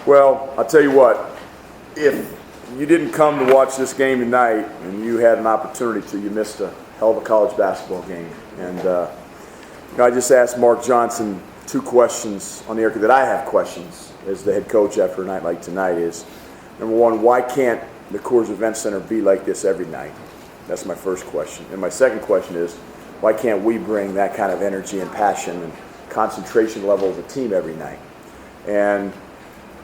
Well, I'll tell you what, if you didn't come to watch this game tonight and you had an opportunity to, you missed a hell of a college basketball game. And I just asked Mark Johnson two questions on the air that I have questions as the head coach after a night like tonight is, number one, why can't the Coors Event Center be like this every night? That's my first question. And my second question is, why can't we bring that kind of energy and passion and concentration level as a team every night? And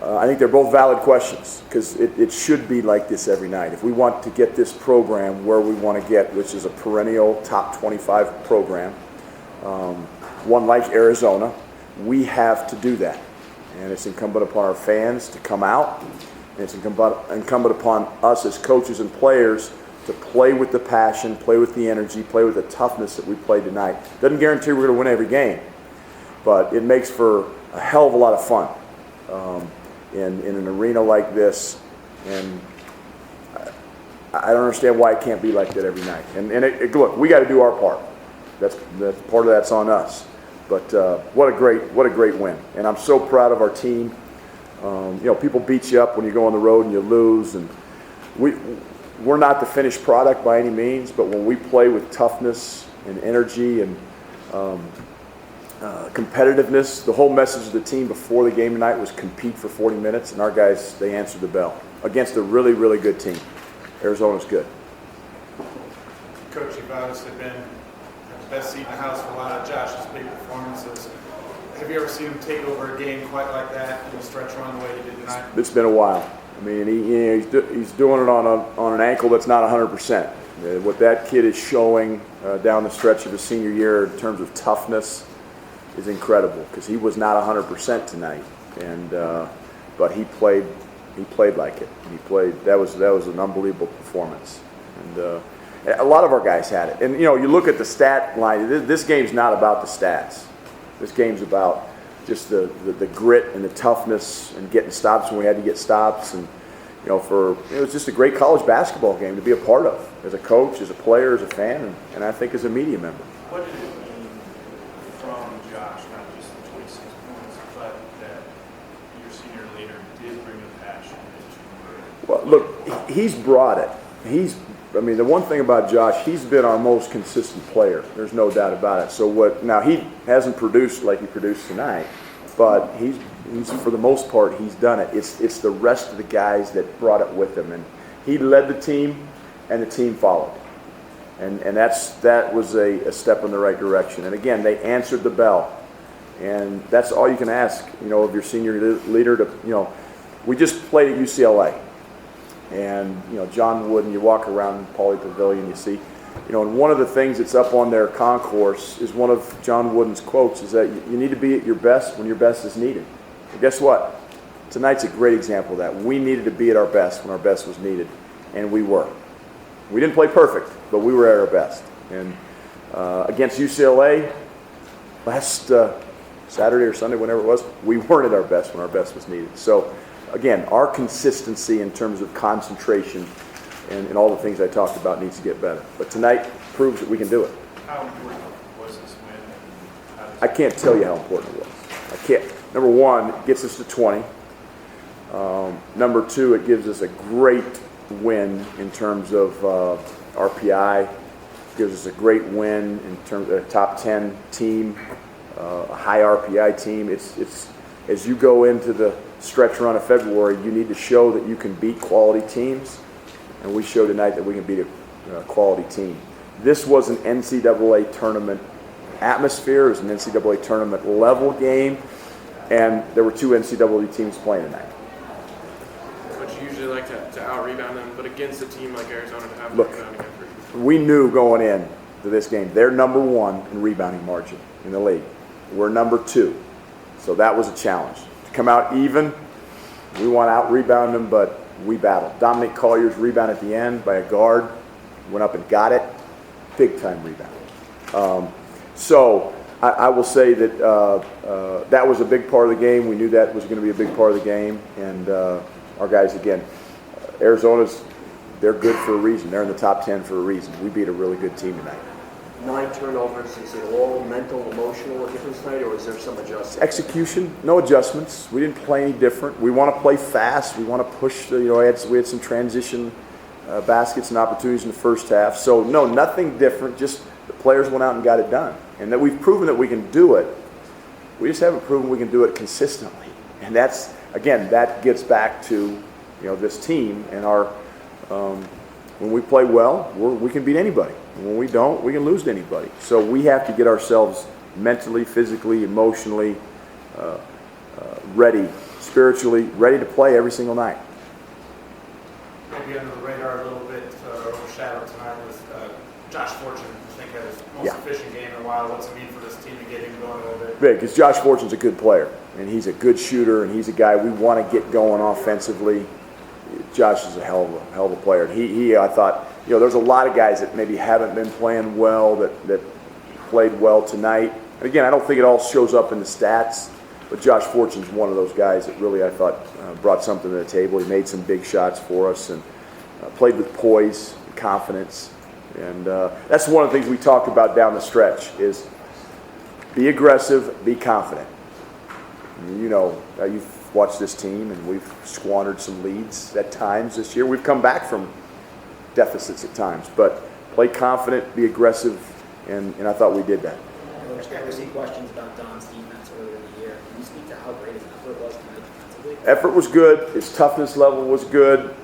I think they're both valid questions because it should be like this every night. If we want to get this program where we want to get, which is a perennial top 25 program, one like Arizona, we have to do that. And it's incumbent upon our fans to come out, and it's incumbent upon us as coaches and players to play with the passion, play with the energy, play with the toughness that we played tonight. Doesn't guarantee we're going to win every game, but it makes for a hell of a lot of fun in an arena like this. And I don't understand why it can't be like that every night. And look, we got to do our part. That's part of that's on us. But what a great win. And I'm so proud of our team. People beat you up when you go on the road and you lose, and we're not the finished product by any means, but when we play with toughness and energy and competitiveness, the whole message of the team before the game tonight was compete for 40 minutes, and our guys, they answered the bell against a really, really good team. Arizona's good. Coach, you've obviously been the best seat in the house for a lot of Josh's big performances. Have you ever seen him take over a game quite like that in a stretch run the way he did tonight? It's been a while. I mean, he's doing it on an ankle that's not 100%. What that kid is showing down the stretch of his senior year in terms of toughness is incredible because he was not 100% tonight, and but he played like it. That was an unbelievable performance, and a lot of our guys had it. And you look at the stat line. This game's not about the stats. This game's about just the grit and the toughness and getting stops when we had to get stops. And it was just a great college basketball game to be a part of as a coach, as a player, as a fan, and I think as a media member. What did it mean from Josh, not just the 26 points, but that your senior leader did bring the passion that you were? Well, look, he's brought it. The one thing about Josh, he's been our most consistent player. There's no doubt about it. So now he hasn't produced like he produced tonight, but he's for the most part he's done it. It's the rest of the guys that brought it with him, and he led the team, and the team followed, and that was a step in the right direction. And again, they answered the bell, and that's all you can ask, of your senior leader to. We just played at UCLA. And John Wooden, you walk around Pauley Pavilion, you see, and one of the things that's up on their concourse is one of John Wooden's quotes is that you need to be at your best when your best is needed. And guess what? Tonight's a great example of that. We needed to be at our best when our best was needed, and we were. We didn't play perfect, but we were at our best. And against UCLA last Saturday or Sunday, whenever it was, we weren't at our best when our best was needed. So again, our consistency in terms of concentration and all the things I talked about needs to get better. But tonight proves that we can do it. How important was this win? I can't tell you how important it was. I can't. Number one, it gets us to 20. Number two, it gives us a great win in terms of RPI. It gives us a great win in terms of a top 10 team, a high RPI team. It's as you go into the stretch run of February, you need to show that you can beat quality teams, and we showed tonight that we can beat a quality team. This was an NCAA tournament atmosphere. It was an NCAA tournament level game, and there were two NCAA teams playing tonight. But you usually like to out-rebound them, but against a team like Arizona to have Look, rebounding effort. We knew going in to this game, they're number one in rebounding margin in the league. We're number two, so that was a challenge. Come out even. We want to out-rebound them, but we battled. Dominic Collier's rebound at the end by a guard. Went up and got it. Big-time rebound. So I will say that that was a big part of the game. We knew that was going to be a big part of the game. And our guys, again, they're good for a reason. They're in the top 10 for a reason. We beat a really good team tonight. 9 turnovers, is it all mental, emotional difference tonight, or is there some adjustment? Execution, no adjustments. We didn't play any different. We want to play fast. We want to push. We had some transition baskets and opportunities in the first half. So no, nothing different. Just the players went out and got it done, and that we've proven that we can do it. We just haven't proven we can do it consistently, and that's again that gets back to this team and our. When we play well, we can beat anybody. When we don't, we can lose to anybody. So we have to get ourselves mentally, physically, emotionally ready, spiritually ready to play every single night. Maybe under the radar a little bit, overshadowed tonight was Josh Fortune. I think had his most efficient game in a while. What's it mean for this team to get him going a little bit? Big, because Josh Fortune's a good player, and he's a good shooter, and he's a guy we want to get going offensively. Josh is a hell of a player. And I thought, there's a lot of guys that maybe haven't been playing well that played well tonight. And again, I don't think it all shows up in the stats, but Josh Fortune's one of those guys that really I thought brought something to the table. He made some big shots for us and played with poise, and confidence, and that's one of the things we talked about down the stretch is be aggressive, be confident. You've watched this team, and we've squandered some leads at times this year. We've come back from deficits at times, but play confident, be aggressive, and I thought we did that. There's accuracy questions about Don's defense earlier in the year. Can you speak to how great his effort was tonight defensively? Effort was good. His toughness level was good.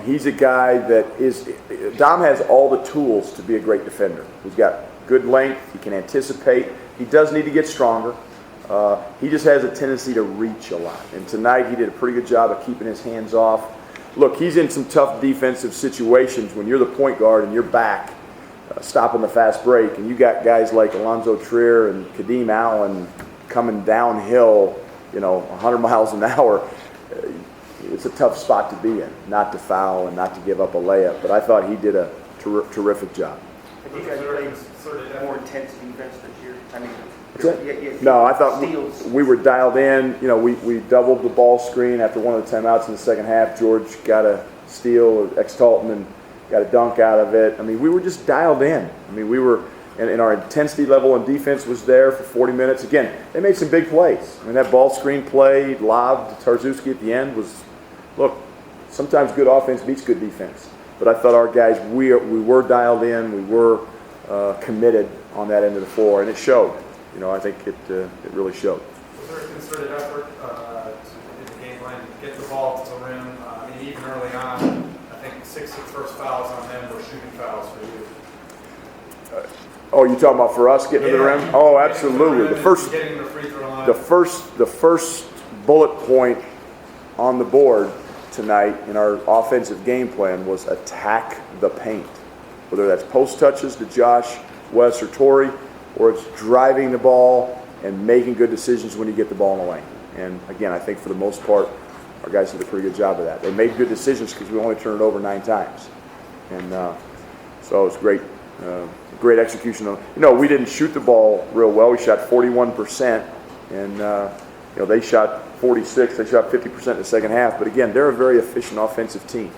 He's a guy that Dom has all the tools to be a great defender. He's got good length. He can anticipate. He does need to get stronger. He just has a tendency to reach a lot. And tonight he did a pretty good job of keeping his hands off. Look, he's in some tough defensive situations when you're the point guard and you're back stopping the fast break, and you got guys like Alonzo Trier and Kadeem Allen coming downhill, 100 miles an hour. It's a tough spot to be in, not to foul and not to give up a layup. But I thought he did a terrific job. Have you guys played sort of more intense defense this year? I mean, no, I thought steals. we were dialed in. We doubled the ball screen after one of the timeouts in the second half. George got a steal, ex-Talton, and got a dunk out of it. I mean, we were just dialed in. I mean, we were, and our intensity level in defense was there for 40 minutes. Again, they made some big plays. I mean, that ball screen play, lob to Tarzewski at the end was, look, sometimes good offense beats good defense. But I thought our guys, we were dialed in. We were committed on that end of the floor, and it showed. I think it really showed. Was there a concerted effort in the game plan to get the ball to the rim? Even early on, I think 6 of the first fouls on them were shooting fouls for you. Oh, you talking about for us getting to the rim? Oh, absolutely. Getting the free throw line. The first bullet point on the board tonight in our offensive game plan was attack the paint. Whether that's post touches to Josh, Wes, or Torrey, or it's driving the ball and making good decisions when you get the ball in the lane. And again, I think for the most part, our guys did a pretty good job of that. They made good decisions because we only turned it over 9 times. And so it was great execution. We didn't shoot the ball real well. We shot 41%, and they shot 46. They shot 50% in the second half. But again, they're a very efficient offensive team.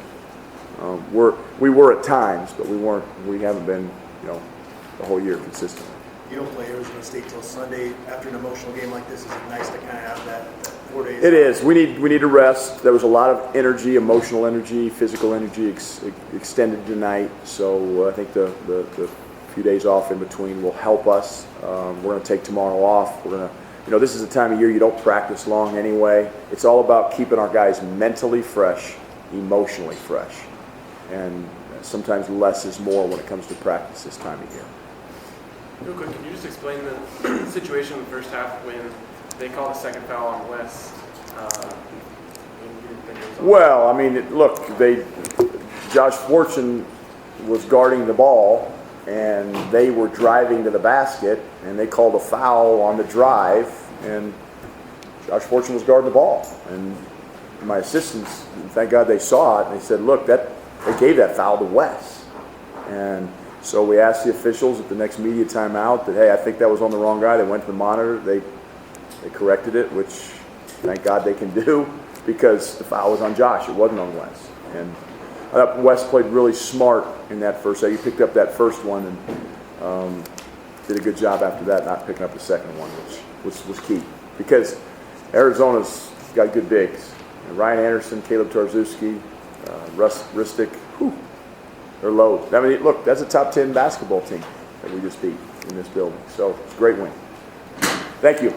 We were at times, but we haven't been, the whole year consistently. You don't play Arizona State till Sunday. After an emotional game like this, is it nice to kind of have that 4 days? It is. We need to rest. There was a lot of energy, emotional energy, physical energy extended tonight. So I think the few days off in between will help us. We're going to take tomorrow off. We're going to, this is a time of year you don't practice long anyway. It's all about keeping our guys mentally fresh, emotionally fresh, and sometimes less is more when it comes to practice this time of year. Real quick, can you just explain the situation in the first half when they called a second foul on West? Well, I mean, look, Josh Fortune was guarding the ball, and they were driving to the basket, and they called a foul on the drive, and Josh Fortune was guarding the ball. And my assistants, thank God they saw it, and they said, look, they gave that foul to Wes. And so we asked the officials at the next media timeout that, hey, I think that was on the wrong guy. They went to the monitor. They corrected it, which thank God they can do, because the foul was on Josh. It wasn't on Wes. And I thought Wes played really smart in that first set. He picked up that first one, and did a good job after that, not picking up the second one, which was key. Because Arizona's got good bigs. Ryan Anderson, Caleb Torzewski, Russ Ristic, they're low. I mean, look, that's a top 10 basketball team that we just beat in this building. So it's a great win. Thank you.